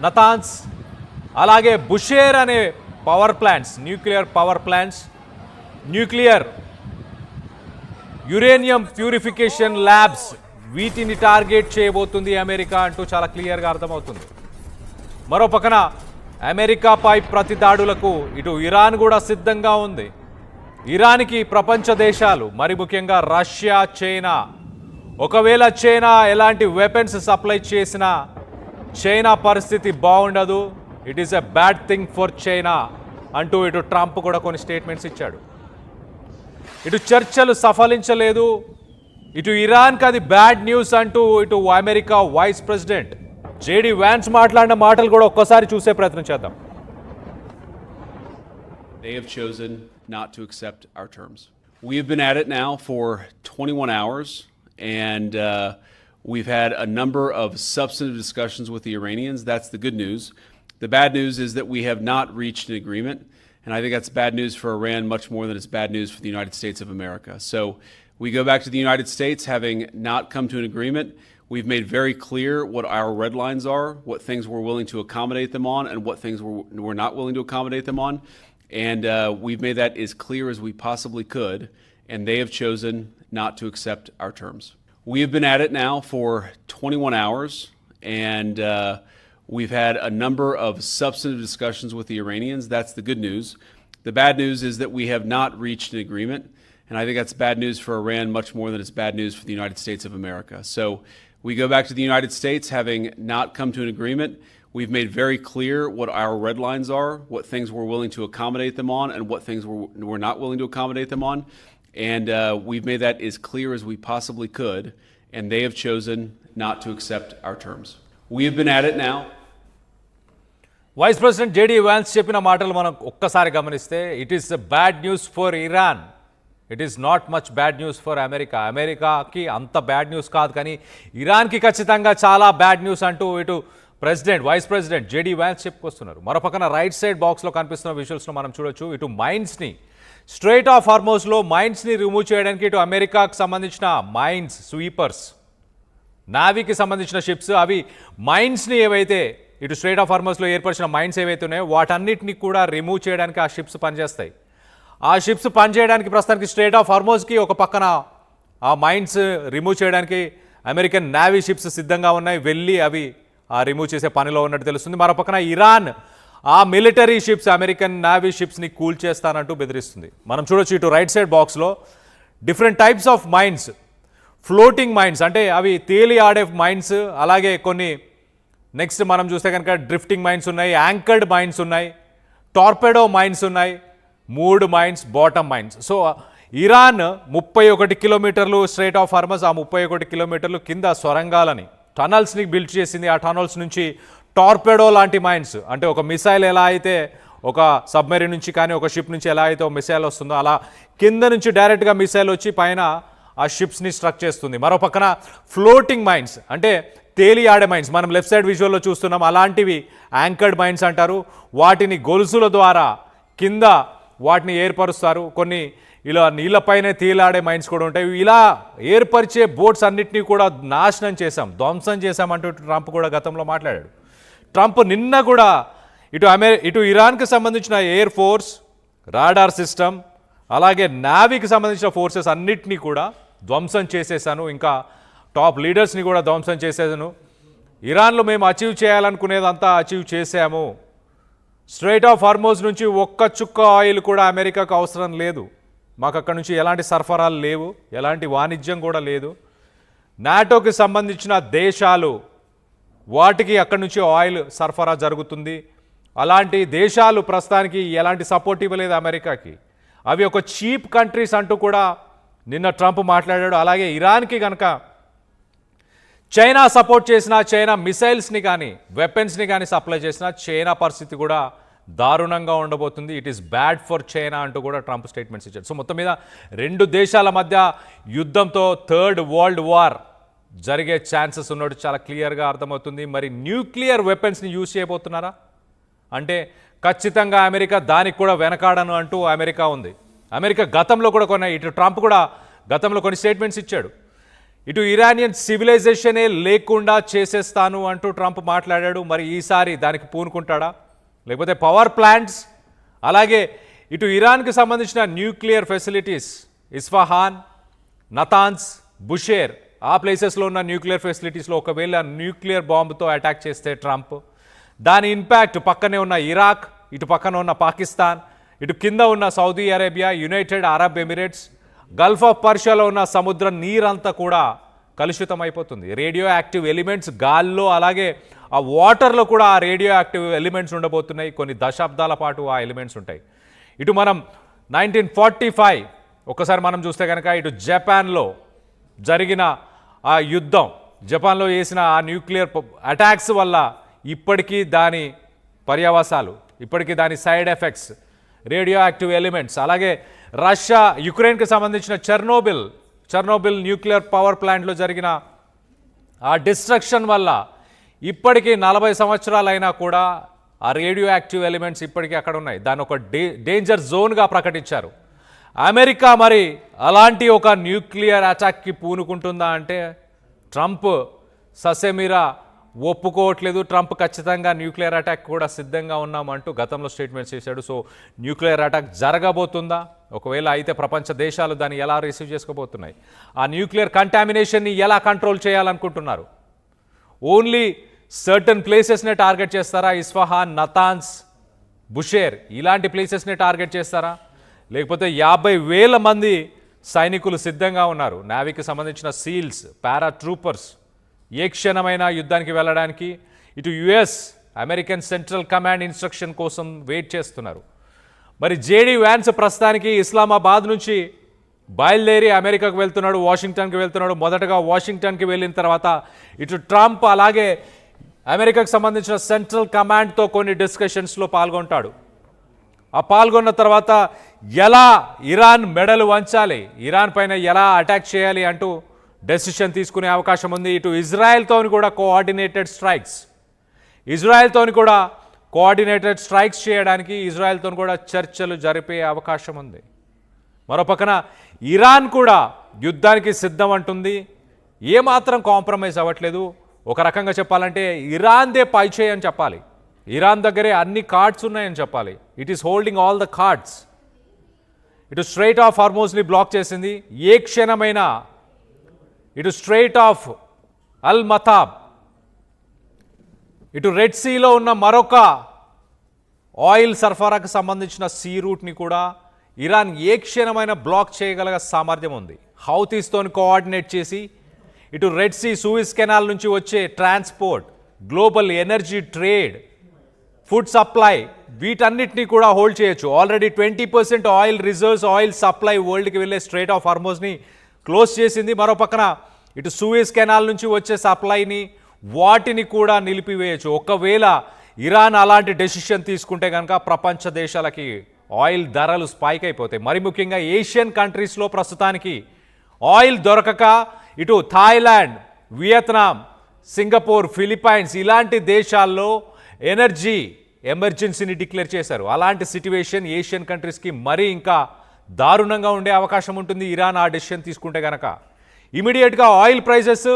Natanz అలాగే బుషేర్ అనే power plants, nuclear power plants, nuclear uranium purification labs, వీటిని target చేయబోతుంది అమెరికా అంటూ చాలా క్లియర్గా అర్థమవుతుంది. మరో పక్కన అమెరికాపై ప్రతి దాడులకు ఇటు ఇరాన్ కూడా సిద్ధంగా ఉంది. ఇరాన్కి ప్రపంచ దేశాలు, మరి ముఖ్యంగా రష్యా, చైనా, ఒకవేళ చైనా ఎలాంటి వెపన్స్ సప్లై చేసినా చైనా పరిస్థితి బాగుండదు, it is a bad thing for China అంటూ ఇటు ట్రంప్ కూడా కొన్ని స్టేట్మెంట్స్ ఇచ్చాడు. ఇటు చర్చలు సఫలించలేదు, ఇటు ఇరాన్కి అది బ్యాడ్ న్యూస్ అంటూ ఇటు America vice president JD Vance మాట్లాడిన మాటలు కూడా ఒక్కసారి చూసే ప్రయత్నం చేద్దాం. They have chosen not to accept our terms. We have been at it now for 21 hours, and we've had a number of substantive discussions with the Iranians. That's the good news. The bad news is that we have not reached an agreement, and I think that's bad news for Iran much more than it's bad news for the United States of America. So we go back to the United States having not come to an agreement. We've made very clear what our red lines are, what things we're willing to accommodate them on, and what things we're not willing to accommodate them on. And we've made that as clear as we possibly could, and they have chosen not to accept our terms. We have been at it now for 21 hours, and we've had a number of substantive discussions with the Iranians. That's the good news. The bad news is that we have not reached an agreement, and I think that's bad news for Iran much more than it's bad news for the United States of America. So we go back to the United States having not come to an agreement. We've made very clear what our red lines are, what things we're willing to accommodate them on, and what things we're not willing to accommodate them on. And we've made that as clear as we possibly could, and they have chosen not to accept our terms. We have been at it now. Vice president JD Vance చెప్పిన మాటలు మనం ఒక్కసారి గమనిస్తే, it is bad news for Iran, it is not much bad news for America. అమెరికాకి అంత bad news కాదు, కానీ ఇరాన్కి ఖచ్చితంగా చాలా బ్యాడ్ న్యూస్ అంటూ ఇటు president, vice president JD Vance చెప్పుకొస్తున్నారు. మరోపక్కన రైట్ సైడ్ బాక్స్లో కనిపిస్తున్న విజువల్స్లో మనం చూడొచ్చు, ఇటు మైన్స్ని, స్ట్రైట్ ఆఫ్ హార్మోస్లో మైన్స్ని రిమూవ్ చేయడానికి ఇటు అమెరికాకు సంబంధించిన మైన్స్ స్వీపర్స్, నావీకి సంబంధించిన షిప్స్, అవి మైన్స్ని ఏవైతే ఇటు స్ట్రైట్ ఆఫ్ హార్మోస్లో ఏర్పరిచిన మైన్స్ ఏవైతే ఉన్నాయో వాటన్నిటిని కూడా రిమూవ్ చేయడానికి ఆ షిప్స్ పనిచేస్తాయి. ఆ షిప్స్ పనిచేయడానికి ప్రస్తుతానికి స్ట్రైట్ ఆఫ్ హార్మోస్కి ఒక పక్కన ఆ మైన్స్ రిమూవ్ చేయడానికి అమెరికన్ నావీ షిప్స్ సిద్ధంగా ఉన్నాయి, వెళ్ళి అవి రిమూవ్ చేసే పనిలో ఉన్నట్టు తెలుస్తుంది. మరో పక్కన ఇరాన్ ఆ మిలిటరీ షిప్స్, అమెరికన్ నావీ షిప్స్ని కూల్ చేస్తానంటూ బెదిరిస్తుంది. మనం చూడొచ్చు ఇటు రైట్ సైడ్ బాక్స్లో different types of mines, floating mines అంటే అవి తేలి ఆడే మైన్స్, అలాగే కొన్ని నెక్స్ట్ మనం చూస్తే కనుక డ్రిఫ్టింగ్ మైన్స్ ఉన్నాయి, యాంకర్డ్ మైన్స్ ఉన్నాయి, టార్పెడో మైన్స్ ఉన్నాయి, 3 mines, bottom mines. So Iran 31 కిలోమీటర్లు స్ట్రైట్ ఆఫ్ హార్మస్, ఆ 31 కిలోమీటర్లు కింద సొరంగాలని, టనల్స్ని బిల్డ్ చేసింది. ఆ టనల్స్ నుంచి టార్పెడో లాంటి మైన్స్, అంటే ఒక మిసైల్ ఎలా అయితే ఒక సబ్మెరీన్ నుంచి కానీ ఒక షిప్ నుంచి ఎలా అయితే ఒక మిసైల్ వస్తుందో అలా కింద నుంచి డైరెక్ట్గా మిసైల్ వచ్చి పైన ఆ షిప్స్ని స్ట్రక్ చేస్తుంది. మరో పక్కన ఫ్లోటింగ్ మైన్స్ అంటే తేలి ఆడే మైన్స్, మనం లెఫ్ట్ సైడ్ విజువల్లో చూస్తున్నాం, అలాంటివి యాంకర్డ్ మైన్స్ అంటారు. వాటిని గొలుసుల ద్వారా కింద వాటిని ఏర్పరుస్తారు. కొన్ని ఇలా నీళ్ళపైనే తేలాడే మైన్స్ కూడా ఉంటాయి. ఇలా ఏర్పరిచే బోట్స్ అన్నిటినీ కూడా నాశనం చేశాం, ధ్వంసం చేశామంటూ ట్రంప్ కూడా గతంలో మాట్లాడాడు. ట్రంప్ నిన్న కూడా ఇటు ఇరాన్కి సంబంధించిన ఎయిర్ ఫోర్స్, రాడార్ సిస్టమ్, అలాగే నావీకి సంబంధించిన ఫోర్సెస్ అన్నిటినీ కూడా ధ్వంసం చేసేసాను, ఇంకా టాప్ లీడర్స్ని కూడా ధ్వంసం చేసేసాను, ఇరాన్లో మేము అచీవ్ చేయాలనుకునేదంతా అచీవ్ చేశాము, స్ట్రైట్ ఆఫ్ హార్మోస్ నుంచి ఒక్క చుక్క ఆయిల్ కూడా అమెరికాకు అవసరం లేదు, మాకు అక్కడ నుంచి ఎలాంటి సరఫరాలు లేవు, ఎలాంటి వాణిజ్యం కూడా లేదు, నాటోకి సంబంధించిన దేశాలు వాటికి అక్కడి నుంచి ఆయిల్ సరఫరా జరుగుతుంది, అలాంటి దేశాలు ప్రస్తుతానికి ఎలాంటి సపోర్ట్ ఇవ్వలేదు అమెరికాకి, అవి ఒక చీప్ కంట్రీస్ అంటూ కూడా నిన్న ట్రంప్ మాట్లాడాడు. అలాగే ఇరాన్కి కనుక చైనా సపోర్ట్ చేసిన, చైనా మిసైల్స్ని కానీ వెపన్స్ని కానీ సప్లై చేసిన చైనా పరిస్థితి కూడా దారుణంగా ఉండబోతుంది, it is bad for China అంటూ కూడా ట్రంప్ స్టేట్మెంట్స్ ఇచ్చారు. సో మొత్తం మీద 2 దేశాల మధ్య యుద్ధంతో థర్డ్ వరల్డ్ వార్ జరిగే ఛాన్సెస్ ఉన్నట్టు చాలా క్లియర్గా అర్థమవుతుంది. మరి న్యూక్లియర్ వెపన్స్ని యూజ్ చేయబోతున్నారా అంటే ఖచ్చితంగా అమెరికా దానికి కూడా వెనకాడను అంటూ అమెరికా ఉంది. అమెరికా గతంలో కూడా ఇటు ట్రంప్ కూడా గతంలో కొన్ని స్టేట్మెంట్స్ ఇచ్చాడు. ఇటు ఇరానియన్ సివిలైజేషనే లేకుండా చేసేస్తాను అంటూ ట్రంప్ మాట్లాడాడు. మరి ఈసారి దానికి పూనుకుంటాడా, లేకపోతే పవర్ ప్లాంట్స్, అలాగే ఇటు ఇరాన్కి సంబంధించిన న్యూక్లియర్ ఫెసిలిటీస్ ఇస్ఫహాన్, నతాన్స్, బుషేర్ ఆ ప్లేసెస్లో ఉన్న న్యూక్లియర్ ఫెసిలిటీస్లో ఒకవేళ న్యూక్లియర్ బాంబుతో అటాక్ చేస్తే ట్రంప్, దాని ఇంపాక్ట్ పక్కనే ఉన్న ఇరాక్, ఇటు పక్కన ఉన్న పాకిస్తాన్, ఇటు కింద ఉన్న Saudi Arabia, United Arab Emirates, Gulf of పర్షియాలో ఉన్న సముద్ర నీరంతా కూడా కలుషితం అయిపోతుంది. రేడియో యాక్టివ్ ఎలిమెంట్స్ గాల్లో, అలాగే ఆ వాటర్లో కూడా ఆ రేడియో యాక్టివ్ ఎలిమెంట్స్ ఉండబోతున్నాయి. కొన్ని దశాబ్దాల పాటు ఆ ఎలిమెంట్స్ ఉంటాయి. ఇటు మనం 1945 ఒకసారి మనం చూస్తే కనుక ఇటు జపాన్లో జరిగిన ఆ యుద్ధం, జపాన్లో చేసిన ఆ న్యూక్లియర్ అటాక్స్ వల్ల ఇప్పటికీ దాని పర్యవసాలు, ఇప్పటికీ దాని side effects, radio active elements, అలాగే రష్యా యుక్రెయిన్కి సంబంధించిన చెర్నోబిల్ న్యూక్లియర్ పవర్ ప్లాంట్లో జరిగిన ఆ డిస్ట్రక్షన్ వల్ల ఇప్పటికీ 40 సంవత్సరాలైనా కూడా ఆ రేడియో యాక్టివ్ ఎలిమెంట్స్ ఇప్పటికీ అక్కడ ఉన్నాయి. దాన్ని ఒక డేంజర్ జోన్గా ప్రకటించారు. అమెరికా మరి అలాంటి ఒక న్యూక్లియర్ అటాక్కి పూనుకుంటుందా అంటే ట్రంప్ ససేమిరా ఒప్పుకోవట్లేదు. ట్రంప్ ఖచ్చితంగా న్యూక్లియర్ అటాక్ కూడా సిద్ధంగా ఉన్నామంటూ గతంలో స్టేట్మెంట్స్ చేశాడు. సో న్యూక్లియర్ అటాక్ జరగబోతుందా? ఒకవేళ అయితే ప్రపంచ దేశాలు దాన్ని ఎలా రిసీవ్ చేసుకోబోతున్నాయి? ఆ న్యూక్లియర్ కంటామినేషన్ని ఎలా కంట్రోల్ చేయాలనుకుంటున్నారు? ఓన్లీ సర్టన్ ప్లేసెస్నే టార్గెట్ చేస్తారా? ఇస్ఫహాన్, నతాన్స్, బుషేర్ ఇలాంటి ప్లేసెస్నే టార్గెట్ చేస్తారా? లేకపోతే 50,000 మంది సైనికులు సిద్ధంగా ఉన్నారు. నేవీకి సంబంధించిన సీల్స్, పారాట్రూపర్స్ ఏ క్షణమైనా యుద్ధానికి వెళ్ళడానికి ఇటు US American central command instruction కోసం వెయిట్ చేస్తున్నారు. మరి జేడీ వ్యాన్స్ ప్రస్తుతానికి ఇస్లామాబాద్ నుంచి బయలుదేరి అమెరికాకు వెళ్తున్నాడు, వాషింగ్టన్కి వెళ్తున్నాడు. మొదటగా వాషింగ్టన్కి వెళ్ళిన తర్వాత ఇటు ట్రంప్ అలాగే అమెరికాకు సంబంధించిన సెంట్రల్ కమాండ్తో కొన్ని డిస్కషన్స్లో పాల్గొంటాడు. ఆ పాల్గొన్న తర్వాత ఎలా ఇరాన్ మెడలు వంచాలి, ఇరాన్ పైన ఎలా అటాక్ చేయాలి అంటూ డెసిషన్ తీసుకునే అవకాశం ఉంది. ఇటు ఇజ్రాయెల్తోని కూడా కోఆర్డినేటెడ్ స్ట్రైక్స్ చేయడానికి ఇజ్రాయెల్తో కూడా చర్చలు జరిపే అవకాశం ఉంది. మరోపక్కన ఇరాన్ కూడా యుద్ధానికి సిద్ధం అంటుంది, ఏమాత్రం కాంప్రమైజ్ అవ్వట్లేదు. ఒక రకంగా చెప్పాలంటే ఇరాన్దే పైచేయి అని చెప్పాలి. ఇరాన్ దగ్గరే అన్ని కార్డ్స్ ఉన్నాయని చెప్పాలి. It is holding all the cards. ఇటు స్ట్రైట్ ఆఫ్ హార్మోజ్ని బ్లాక్ చేసింది. ఏ క్షణమైనా ఇటు స్ట్రైట్ ఆఫ్ అల్ మతాబ్, ఇటు రెడ్ సీలో ఉన్న మరొక ఆయిల్ సరఫరాకు సంబంధించిన సీ రూట్ని కూడా ఇరాన్ ఏ క్షణమైనా బ్లాక్ చేయగల సామర్థ్యం ఉంది. హౌతీస్తోని కోఆర్డినేట్ చేసి ఇటు రెడ్ సీ, సూయిస్ కెనాల్ నుంచి వచ్చే transport, global energy trade, food supply వీటన్నిటినీ కూడా హోల్డ్ చేయొచ్చు. Already 20% oil reserves, oil supply వరల్డ్కి వెళ్ళే స్ట్రైట్ ఆఫ్ హార్మోజ్ని క్లోజ్ చేసింది. మరో పక్కన ఇటు సూయిస్ కెనాల్ నుంచి వచ్చే సప్లైని వాటిని కూడా నిలిపివేయచ్చు. ఒకవేళ ఇరాన్ అలాంటి డెసిషన్ తీసుకుంటే కనుక ప్రపంచ దేశాలకి ఆయిల్ ధరలు స్పైక్ అయిపోతాయి. మరి ముఖ్యంగా ఏషియన్ కంట్రీస్లో ప్రస్తుతానికి ఆయిల్ దొరకక ఇటు థాయిలాండ్, వియత్నాం, సింగపూర్, ఫిలిప్పైన్స్ ఇలాంటి దేశాల్లో ఎనర్జీ ఎమర్జెన్సీని డిక్లేర్ చేశారు. అలాంటి సిట్యువేషన్ ఏషియన్ కంట్రీస్కి మరీ ఇంకా దారుణంగా ఉండే అవకాశం ఉంటుంది ఇరాన్ ఆ డెసిషన్ తీసుకుంటే కనుక. ఇమీడియట్గా oil prices,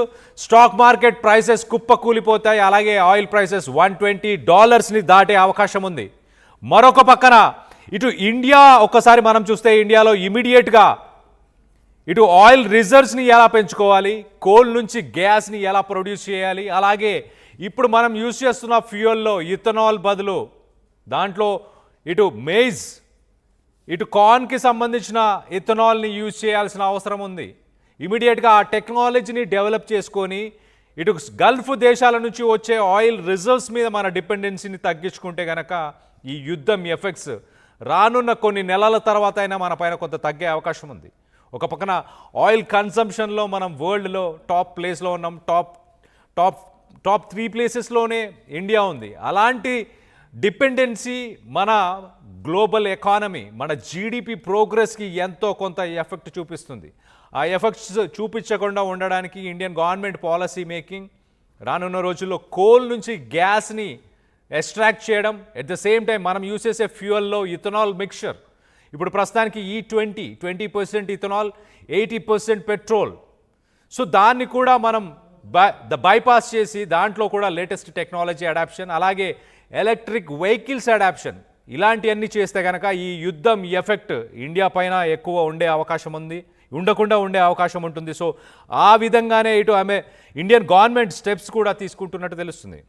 stock market prices కుప్పకూలిపోతాయి. అలాగే ఆయిల్ ప్రైసెస్ $120ని దాటే అవకాశం ఉంది. మరొక పక్కన ఇటు ఇండియా ఒక్కసారి మనం చూస్తే ఇండియాలో ఇమీడియట్గా ఇటు ఆయిల్ రిజర్వ్స్ని ఎలా పెంచుకోవాలి, కోల్ నుంచి గ్యాస్ని ఎలా ప్రొడ్యూస్ చేయాలి, అలాగే ఇప్పుడు మనం యూజ్ చేస్తున్న ఫ్యూయల్లో ఇథనాల్ బదులు దాంట్లో ఇటు మేజ్, ఇటు కార్న్కి సంబంధించిన ఇథనాల్ని యూజ్ చేయాల్సిన అవసరం ఉంది. ఇమీడియట్గా ఆ టెక్నాలజీని డెవలప్ చేసుకొని ఇటు గల్ఫ్ దేశాల నుంచి వచ్చే ఆయిల్ రిజర్వ్స్ మీద మన డిపెండెన్సీని తగ్గించుకుంటే కనుక ఈ యుద్ధం ఎఫెక్ట్స్ రానున్న కొన్ని నెలల తర్వాత అయినా మన పైన కొంత తగ్గే అవకాశం ఉంది. ఒక పక్కన ఆయిల్ కన్సంప్షన్లో మనం వరల్డ్లో టాప్ ప్లేస్లో ఉన్నాం. టాప్ 3 ప్లేసెస్లోనే ఇండియా ఉంది. అలాంటి డిపెండెన్సీ మన గ్లోబల్ ఎకానమీ, మన జీడిపి ప్రోగ్రెస్కి ఎంతో కొంత ఎఫెక్ట్ చూపిస్తుంది. ఆ ఎఫెక్ట్స్ చూపించకుండా ఉండడానికి ఇండియన్ గవర్నమెంట్ పాలసీ మేకింగ్ రానున్న రోజుల్లో కోల్ నుంచి గ్యాస్ని ఎక్స్ట్రాక్ట్ చేయడం, ఎట్ ద సేమ్ టైం మనం యూజ్ చేసే ఫ్యూయల్లో ఇథనాల్ మిక్చర్ ఇప్పుడు ప్రస్తుతానికి E20 20% ఇథనాల్, 80% పెట్రోల్. సో దాన్ని కూడా మనం బైపాస్ చేసి దాంట్లో కూడా లేటెస్ట్ టెక్నాలజీ అడాప్షన్, అలాగే ఎలక్ట్రిక్ వెహికల్స్ అడాప్షన్, ఇలాంటివన్నీ చేస్తే కనుక ఈ యుద్ధం ఎఫెక్ట్ ఇండియా పైన ఎక్కువ ఉండే అవకాశం ఉంది, ఉండకుండా ఉండే అవకాశం ఉంటుంది. సో ఆ విధంగానే ఇటు ఇండియన్ గవర్నమెంట్ స్టెప్స్ కూడా తీసుకుంటున్నట్టు తెలుస్తుంది.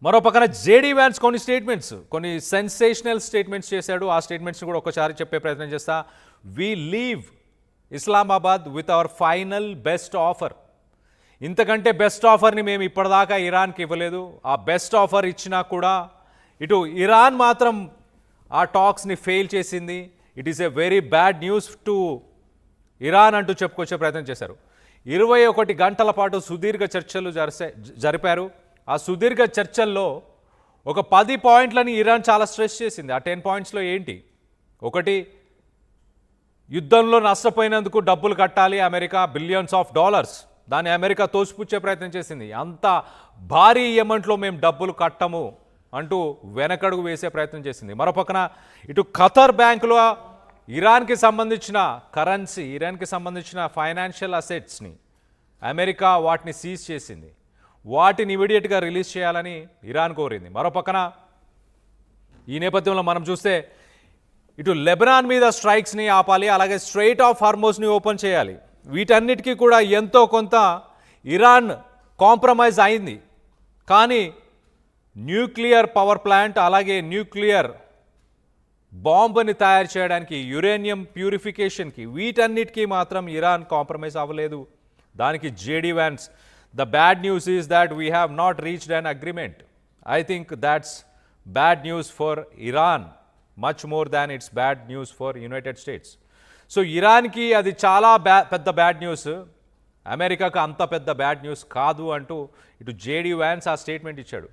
మరో పక్కన జేడీ వ్యాన్స్ కొన్ని సెన్సేషనల్ స్టేట్మెంట్స్ చేశాడు. ఆ స్టేట్మెంట్స్ని కూడా ఒకసారి చెప్పే ప్రయత్నం చేస్తా. We leave Islamabad with our final best offer. ఇంతకంటే బెస్ట్ ఆఫర్ని మేము ఇప్పటిదాకా ఇరాన్కి ఇవ్వలేదు. ఆ బెస్ట్ ఆఫర్ ఇచ్చినా కూడా ఇటు ఇరాన్ మాత్రం ఆ టాక్స్ని ఫెయిల్ చేసింది. It is a very bad news to Iran అంటూ చెప్పుకొచ్చే ప్రయత్నం చేశారు. 21 గంటల పాటు సుదీర్ఘ చర్చలు జరిపారు. ఆ సుదీర్ఘ చర్చల్లో ఒక 10 పాయింట్లని ఇరాన్ చాలా స్ట్రెస్ చేసింది. ఆ 10 పాయింట్స్లో ఏంటి? ఒకటి, యుద్ధంలో నష్టపోయినందుకు డబ్బులు కట్టాలి అమెరికా, బిలియన్స్ ఆఫ్ డాలర్స్. దాన్ని అమెరికా తోసిపుచ్చే ప్రయత్నం చేసింది. అంత భారీ అమౌంట్లో మేము డబ్బులు కట్టము అంటూ వెనకడుగు వేసే ప్రయత్నం చేసింది. మరోపక్కన ఇటు ఖతర్ బ్యాంకులో ఇరాన్కి సంబంధించిన కరెన్సీ, ఇరాన్కి సంబంధించిన ఫైనాన్షియల్ అసెట్స్ని అమెరికా వాటిని సీజ్ చేసింది. వాటిని ఇమీడియట్గా రిలీజ్ చేయాలని ఇరాన్ కోరింది. మరోపక్కన ఈ నేపథ్యంలో మనం చూస్తే ఇటు లెబనాన్ మీద స్ట్రైక్స్ని ఆపాలి, అలాగే స్ట్రెయిట్ ఆఫ్ హార్మోస్ని ఓపెన్ చేయాలి. వీటన్నిటికీ కూడా ఎంతో కొంత ఇరాన్ కాంప్రమైజ్ అయింది. కానీ న్యూక్లియర్ పవర్ ప్లాంట్, అలాగే న్యూక్లియర్ బాంబుని తయారు చేయడానికి, యురేనియం ప్యూరిఫికేషన్కి, వీటన్నిటికీ మాత్రం ఇరాన్ కాంప్రమైజ్ అవ్వలేదు. దానికి JD Vance, the bad news is that we have not reached an agreement. I think that's bad news for Iran much more than it's bad news for United States. So ఇరాన్కి అది చాలా పెద్ద bad news, అమెరికాకు అంత పెద్ద bad news కాదు అంటూ ఇటు జేడీ వ్యాన్స్ ఆ స్టేట్మెంట్ ఇచ్చాడు.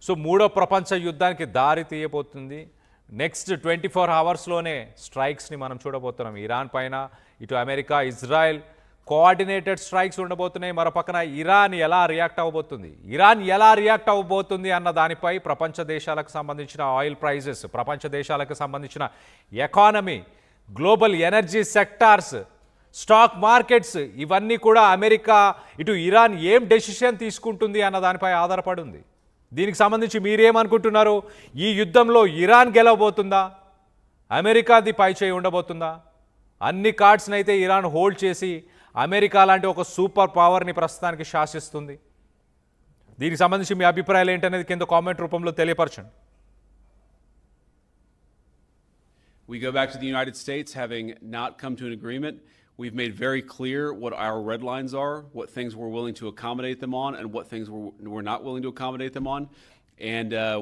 సో మూడో ప్రపంచ యుద్ధానికి దారి తీయబోతుంది. నెక్స్ట్ 24 అవర్స్లోనే స్ట్రైక్స్ని మనం చూడబోతున్నాం ఇరాన్ పైన. ఇటు అమెరికా, ఇజ్రాయెల్ కోఆర్డినేటెడ్ స్ట్రైక్స్ ఉండబోతున్నాయి. మరో పక్కన ఇరాన్ ఎలా రియాక్ట్ అవ్వబోతుంది అన్న దానిపై ప్రపంచ దేశాలకు సంబంధించిన ఆయిల్ ప్రైజెస్, ప్రపంచ దేశాలకు సంబంధించిన economy, global energy sectors, stock markets, ఇవన్నీ కూడా అమెరికా ఇటు ఇరాన్ ఏం డెసిషన్ తీసుకుంటుంది అన్న దానిపై ఆధారపడి ఉంది. దీనికి సంబంధించి మీరేమనుకుంటున్నారు? ఈ యుద్ధంలో ఇరాన్ గెలవబోతుందా, అమెరికాది పై చేయి ఉండబోతుందా? అన్ని కార్డ్స్ని అయితే ఇరాన్ హోల్డ్ చేసి అమెరికా లాంటి ఒక సూపర్ పవర్ని ప్రస్తుతానికి శాసిస్తుంది. దీనికి సంబంధించి మీ అభిప్రాయాలు ఏంటనేది కింద కామెంట్ రూపంలో తెలియపరచండి. We go back to the United States having not come to an agreement. We've made very clear what our red lines are, what things we're willing to accommodate them on, and what things we're not willing to accommodate them on. And